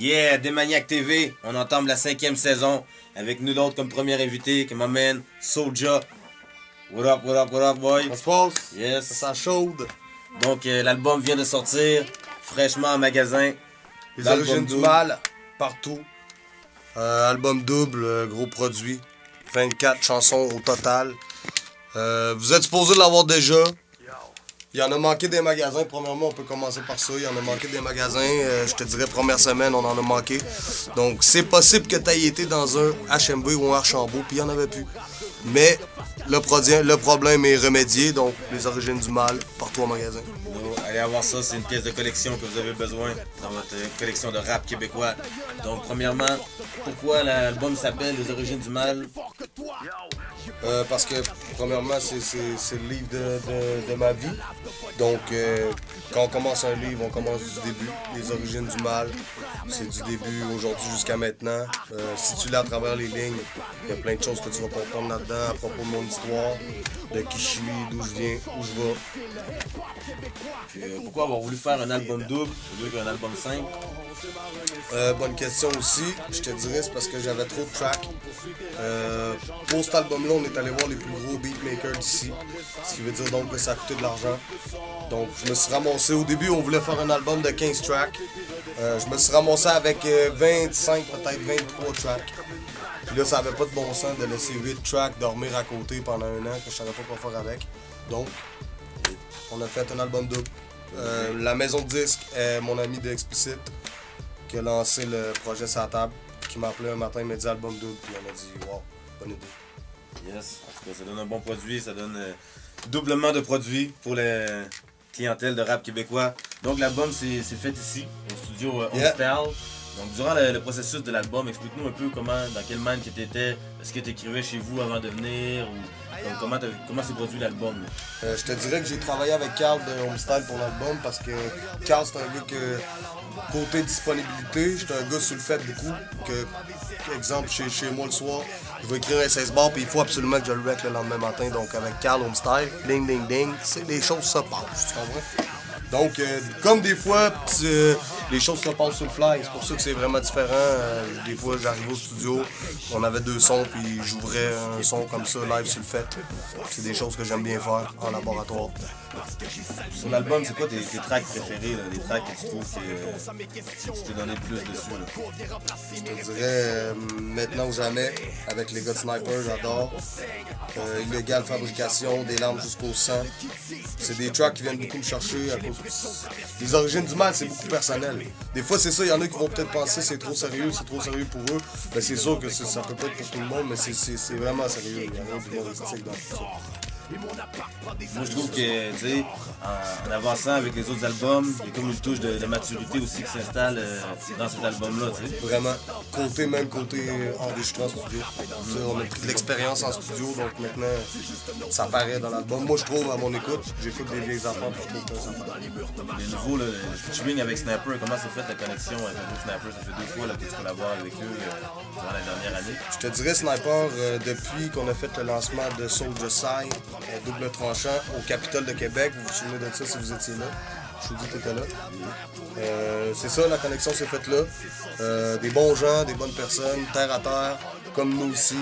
Yeah, Démaniaque TV, on entame la 5e saison avec nous d'autres comme premier invité qui m'amène Soulja. What up, what up, what up, boy? Ça se passe? Yes. Ça chaude. Donc, l'album vient de sortir, fraîchement en magasin. Les origines du mal, partout. Album double, gros produit. 24 chansons au total. Vous êtes supposé l'avoir déjà. Il y en a manqué des magasins. Premièrement, on peut commencer par ça. Il y en a manqué des magasins. Je te dirais, première semaine, on en a manqué. Donc, c'est possible que tu aies été dans un HMB ou un Archambault, puis il n'y en avait plus. Mais le problème est remédié. Donc, les origines du mal, partout au magasin. Allez avoir ça, c'est une pièce de collection que vous avez besoin dans votre collection de rap québécois. Donc, premièrement, pourquoi l'album s'appelle Les origines du mal? Parce que, premièrement, c'est le livre de ma vie. Donc, quand on commence un livre, on commence du début. Les origines du mal, c'est du début aujourd'hui jusqu'à maintenant. Si tu lis à travers les lignes, il y a plein de choses que tu vas comprendre là-dedans à propos de mon histoire, de qui je suis, d'où je viens, où je vais. Puis, pourquoi avoir voulu faire un album double au lieu qu'un album simple? Bonne question aussi. Je te dirais, c'est parce que j'avais trop de tracks. Pour cet album-là, on est allé voir les plus gros beatmakers d'ici. Ce qui veut dire donc que ça a coûté de l'argent. Donc, je me suis ramassé. Au début, on voulait faire un album de 15 tracks. Je me suis ramassé avec 25, peut-être 23 tracks. Puis là, ça avait pas de bon sens de laisser 8 tracks dormir à côté pendant un an que je savais pas quoi faire avec. Donc, on a fait un album double. La maison de disques est mon ami de Explicit qui a lancé le projet sur la table, qui m'a appelé un matin, il m'a dit album double, puis on a dit wow, bonne idée. Yes, en tout cas, ça donne un bon produit, ça donne doublement de produits pour la clientèle de rap québécois. Donc l'album c'est fait ici, au studio Homestyle. Donc durant le processus de l'album, explique-nous un peu dans quel mind que tu étais, est-ce que tu écrivais chez vous avant de venir, ou comment s'est produit l'album? Je te dirais que j'ai travaillé avec Carl de Homestyle pour l'album parce que Carl c'est un gars que, côté disponibilité, j'étais un gars sur le fait beaucoup, que, exemple, chez moi le soir, je vais écrire un 16 bars puis il faut absolument que je le rec le lendemain matin, donc avec Carl Homestyle, ding ding ding, c'est les choses se passent, tu comprends? Donc, comme des fois, les choses se passent sur le fly, c'est pour ça que c'est vraiment différent. Des fois, j'arrive au studio, on avait 2 sons, puis j'ouvrais un son comme ça, live sur le fait. C'est des choses que j'aime bien faire en laboratoire. Sur l'album, c'est quoi tes tracks préférés, les tracks que tu trouves que tu t'es donné plus dessus? Là? Je te dirais, maintenant ou jamais, avec les gars de Sniper, j'adore. Illégale fabrication, des larmes jusqu'au sang. C'est des tracks qui viennent beaucoup me chercher à cause. Les origines du mal, c'est beaucoup personnel. Des fois, c'est ça, il y en a qui vont peut-être penser c'est trop sérieux pour eux. Mais c'est sûr que ça peut pas être pour tout le monde, mais c'est vraiment sérieux. Il y a rien d'humoristique dans tout ça. Moi je trouve que, tu sais, en avançant avec les autres albums, il y a comme une touche de maturité aussi qui s'installe dans cet album-là, tu sais. Vraiment, même côté enregistrement en studio. On a pris de l'expérience en studio, donc maintenant, ça paraît dans l'album. Moi je trouve, à mon écoute, j'écoute des vieilles affaires, puis je trouve que ça paraît. Les nouveaux, le featuring avec Sniper, comment s'est fait la connexion avec le groupe Sniper? Ça fait 2 fois là, que tu collabores avec eux durant la dernière année. Je te dirais Sniper, depuis qu'on a fait le lancement de Soulja Sai, double tranchant au Capitole de Québec, vous vous souvenez de ça si vous étiez là? Je vous dis que tu étais là. C'est ça, la connexion s'est faite là. Des bons gens, des bonnes personnes, terre à terre, comme nous aussi.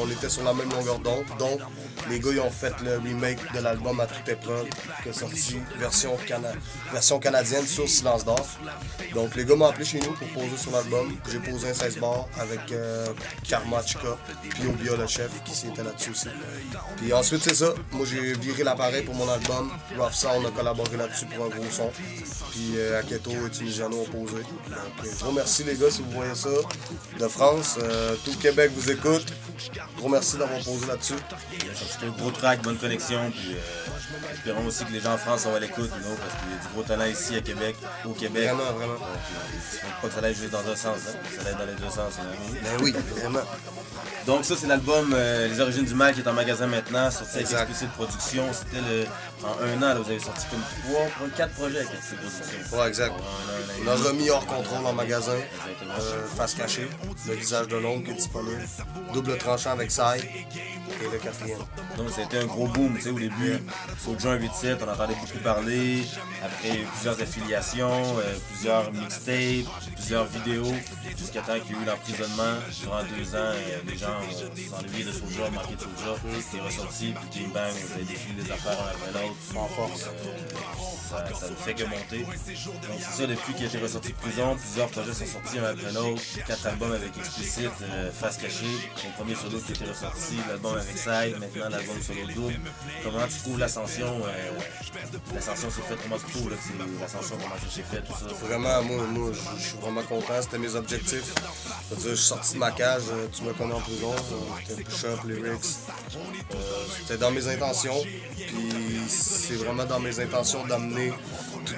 On était sur la même longueur d'onde. Donc, les gars, ils ont fait le remake de l'album À toute épreuve, qui est sorti version canadienne sur Silence d'or. Donc, les gars m'ont appelé chez nous pour poser sur l'album. J'ai posé un 16 bars avec Karma Chica, puis Obia le chef, qui était là-dessus aussi. Puis ensuite, c'est ça. Moi, j'ai viré l'appareil pour mon album. Rough Sound a collaboré là-dessus pour un gros son. Puis Aketo et Tunisiano ont posé. Donc, gros merci les gars si vous voyez ça. De France, tout le Québec vous écoute. Gros merci d'avoir posé là-dessus. C'était un gros track, bonne connexion. Puis espérons aussi que les gens en France sont à l'écoute, parce qu'il y a du gros talent ici à Québec, au Québec. Vraiment, vraiment. Donc, il ne faut pas que ça aille juste dans un sens, hein. Ça aille dans les deux sens. Ben oui, vraiment. Donc ça c'est l'album Les Origines du Mal qui est en magasin maintenant, sorti avec Explicit Production. C'était en 1 an, là, vous avez sorti comme 4 projets avec Explicit Production. Ouais, exact. On a remis hors contrôle en magasin, face cachée, le visage de l'ombre qui est disponible, double tranchant avec Sai et le 4e. Donc c'était un gros boom, tu sais, au début. Soulja 187, on entendait beaucoup parler. Après, plusieurs affiliations, plusieurs mixtapes, plusieurs vidéos. Jusqu'à temps qu'il y ait eu l'emprisonnement. Durant 2 ans, les gens sont enlevés de Soulja, marqué de Soulja. Il est ressorti, puis King Bang, vous avez défilé les affaires un après l'autre. En force. Ça ne fait que monter. Donc c'est ça, depuis qu'il a été ressorti de prison, plusieurs projets sont sortis un après l'autre. 4 albums avec Explicit, Face Cachée, son premier solo qui a été ressorti, l'album avec Sai, maintenant l'album solo double. Comment tu trouves l'ascension? L'ascension s'est faite, comment tu trouves l'ascension, comment ça s'est fait, tout ça? Vraiment, moi je suis vraiment content, c'était mes objectifs. Je suis sorti de ma cage, tu me connais en prison, c'était push-up, lyrics. C'était dans mes intentions, puis c'est vraiment dans mes intentions d'amener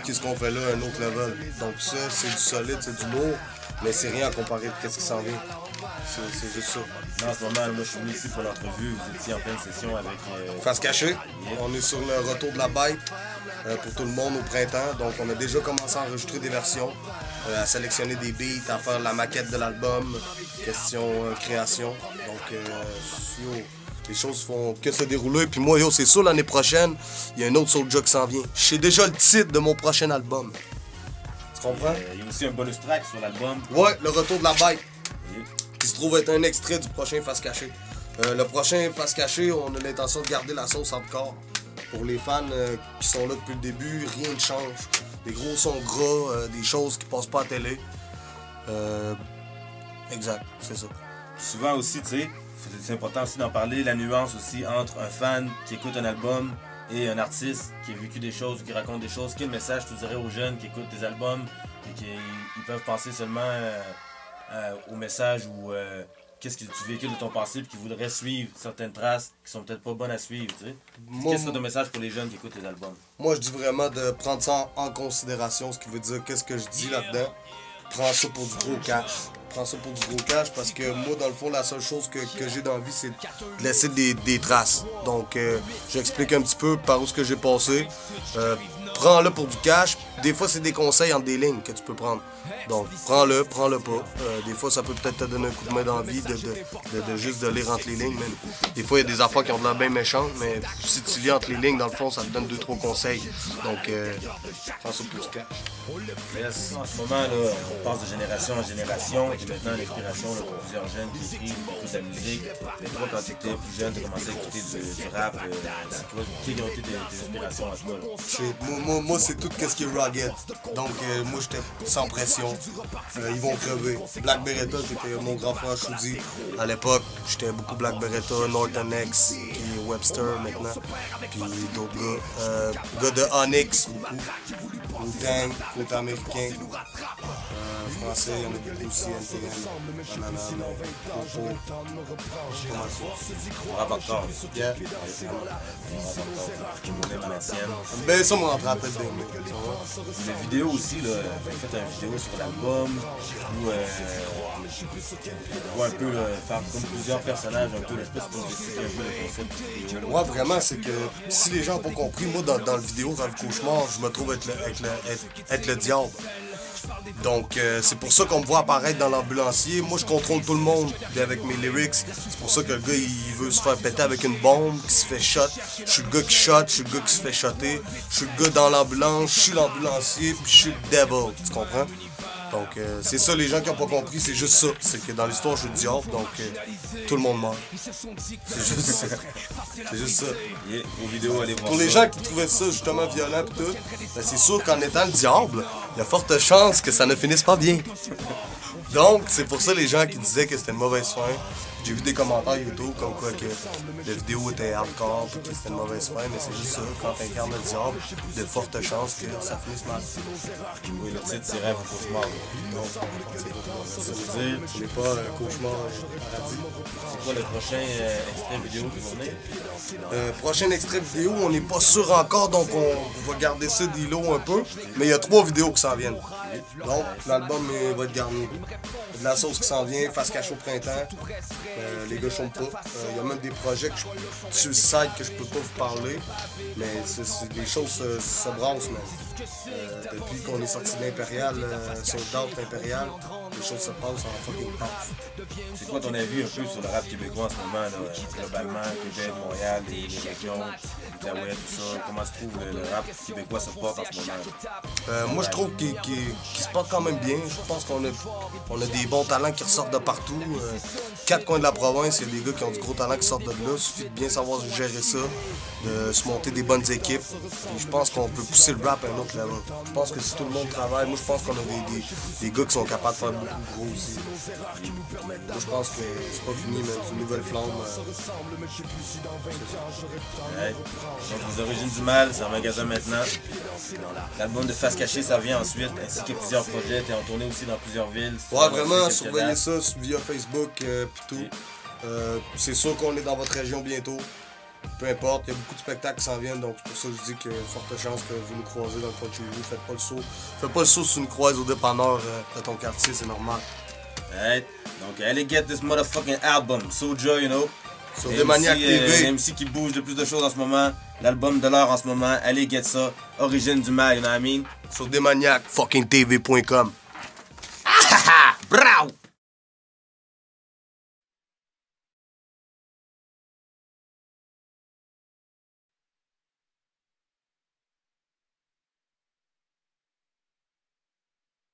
tout ce qu'on fait là à un autre level. Donc ça, c'est du solide, c'est du lourd, mais c'est rien à comparer de ce qui s'en vient. C'est juste ça. Là, en ce moment, moi, je suis venu ici pour l'entrevue. Vous étiez en pleine session avec... Face Cachée. Yeah. On est sur le retour de la bike pour tout le monde au printemps. Donc, on a déjà commencé à enregistrer des versions, à sélectionner des beats, à faire la maquette de l'album, question création. Donc, les choses font que se dérouler. Puis moi, c'est sûr, l'année prochaine, il y a un autre Soulja qui s'en vient. Je sais déjà le titre de mon prochain album. Tu comprends? Il y a aussi un bonus track sur l'album. Ouais, le retour de la bike. Qui se trouve être un extrait du prochain Face Cachée. Le prochain Face Cachée, on a l'intention de garder la sauce hardcore. Pour les fans qui sont là depuis le début, rien ne change. Des gros sons gras, des choses qui passent pas à la télé. Exact, c'est ça. Souvent aussi, tu sais, c'est important aussi d'en parler, la nuance aussi entre un fan qui écoute un album et un artiste qui a vécu des choses, qui raconte des choses. Quel message tu dirais aux jeunes qui écoutent tes albums et qui ils peuvent penser seulement au message ou qu'est-ce que tu véhicules de ton passé et qui voudraient suivre certaines traces qui sont peut-être pas bonnes à suivre, tu sais? Qu'est-ce que ton message pour les jeunes qui écoutent tes albums? Moi, je dis vraiment de prendre ça en considération, ce qui veut dire qu'est-ce que je dis là-dedans. Prends ça pour du gros cash. Prends ça pour du gros cash parce que moi, dans le fond, la seule chose que j'ai dans la vie, c'est de laisser des traces. Donc, j'explique un petit peu par où ce que j'ai passé. Prends-le pour du cash. Des fois, c'est des conseils entre des lignes que tu peux prendre. Donc, prends-le pas. Des fois, ça peut peut-être te donner un coup de main dans la vie de juste de lire entre les lignes. Mais des fois, il y a des affaires qui ont de l'air bien méchantes, mais si tu lis entre les lignes, dans le fond, ça te donne 2-3 conseils. Donc, prends ça pour du cash. En ce moment, là, on passe de génération en génération. Et maintenant, l'inspiration pour plusieurs jeunes qui écrivent, qui écoutent de la musique. Mais toi, quand tu étais plus jeune, tu as commencé à écouter du rap. C'est quoi? Quelles ont été tes inspirations à toi? Moi, c'est tout ce qui est rugged. Donc, moi, j'étais sans pression. Ils vont crever. Black Beretta, c'était mon grand frère Shoudi. À l'époque, j'étais beaucoup Black Beretta, Norton X, puis Webster maintenant. Puis d'autres gars. Gars de Onyx, beaucoup. Wu-Tang, côté américain. Français, il y en a beaucoup aussi, NTM, Banana, Coco. Rapporteur. Yeah. Ben, ça m'a rentré à la tête d'un mec. Les vidéos aussi, là, vous avez fait une vidéo sur l'album où on voit un peu faire comme plusieurs personnages, un peu l'espèce pour expliquer un peu le concept. Moi, vraiment, c'est que si les gens n'ont pas compris, moi, dans le vidéo, dans le cauchemar, je me trouve être le diable. Donc, c'est pour ça qu'on me voit apparaître dans l'ambulancier. Moi, je contrôle tout le monde avec mes lyrics. C'est pour ça que le gars, il veut se faire péter avec une bombe, qui se fait shot. Je suis le gars qui shot, je suis le gars qui se fait shotter. Je suis le gars dans l'ambulance, je suis l'ambulancier, puis je suis le devil. Tu comprends? Donc, c'est ça, les gens qui n'ont pas compris, c'est juste ça. C'est que dans l'histoire, je suis le diable, donc tout le monde meurt. C'est juste ça. C'est juste ça. Yeah, vos vidéos, allez voir pour les gens qui trouvaient ça justement violent et tout, ben c'est sûr qu'en étant le diable, il y a forte chance que ça ne finisse pas bien. Donc, c'est pour ça les gens qui disaient que c'était une mauvaise fin. J'ai vu des commentaires YouTube comme quoi que la vidéo était hardcore et que c'était une mauvaise fin, mais c'est juste ça, quand t'incarnes le diable, il y a de fortes chances que ça finisse mal. Oui, le titre c'est Rêve ou Cauchemar. Donc, ça veut dire ce n'est pas un cauchemar paradis. C'est quoi le prochain extrait vidéo qui va venir? Prochain extrait vidéo, on n'est pas sûr encore, donc on va garder ça des lots un peu, mais il y a 3 vidéos qui s'en viennent. Donc, l'album va être garni. Il y a de la sauce qui s'en vient, Face Cachée au printemps. Les gars chantent pas. Il y a même des projets sur le site que je peux pas vous parler. Mais c'est des choses se brassent, man. Depuis qu'on est sorti de l'Impérial, Sold Out Impérial, les choses se passent en fucking paf. C'est quoi ton avis un peu sur le rap québécois en ce moment, là, globalement, Québec, Montréal, les régions, l'Outaouais, tout ça? Comment tu trouves le rap québécois se porte en ce moment? Moi, je trouve qu'il se porte quand même bien. Je pense qu'on a des bons talents qui ressortent de partout. 4 coins de la province, il y a des gars qui ont du gros talent qui sortent de là. Il suffit de bien savoir gérer ça, de se monter des bonnes équipes. Et je pense qu'on peut pousser le rap à un autre level. Je pense que si tout le monde travaille, moi je pense qu'on a des gars qui sont capables de faire beaucoup gros aussi. Moi je pense que c'est pas fini, mais c'est une nouvelle flamme. Ouais. Donc les origines du mal, c'est en magasin maintenant. L'album de Face Cachée, ça vient ensuite, ainsi que plusieurs projets. T'es en tournée aussi dans plusieurs villes. Ouais, vraiment, surveillez ça via Facebook pis tout. C'est sûr qu'on est dans votre région bientôt. Peu importe, il y a beaucoup de spectacles qui s'en viennent, donc c'est pour ça que je dis qu'il y a forte chance que vous nous croisez dans le coin de chez vous. Faites pas le saut. Faites pas le saut si tu nous croises au dépanneur de ton quartier, c'est normal. Alright, donc allez get this motherfucking album, Soulja, you know. Sur Démaniac TV. MC qui bouge de plus de choses en ce moment. L'album de l'heure en ce moment, allez get ça. Origine du mal, you know what I mean? Sur Démaniac, fucking TV.com. Bravo!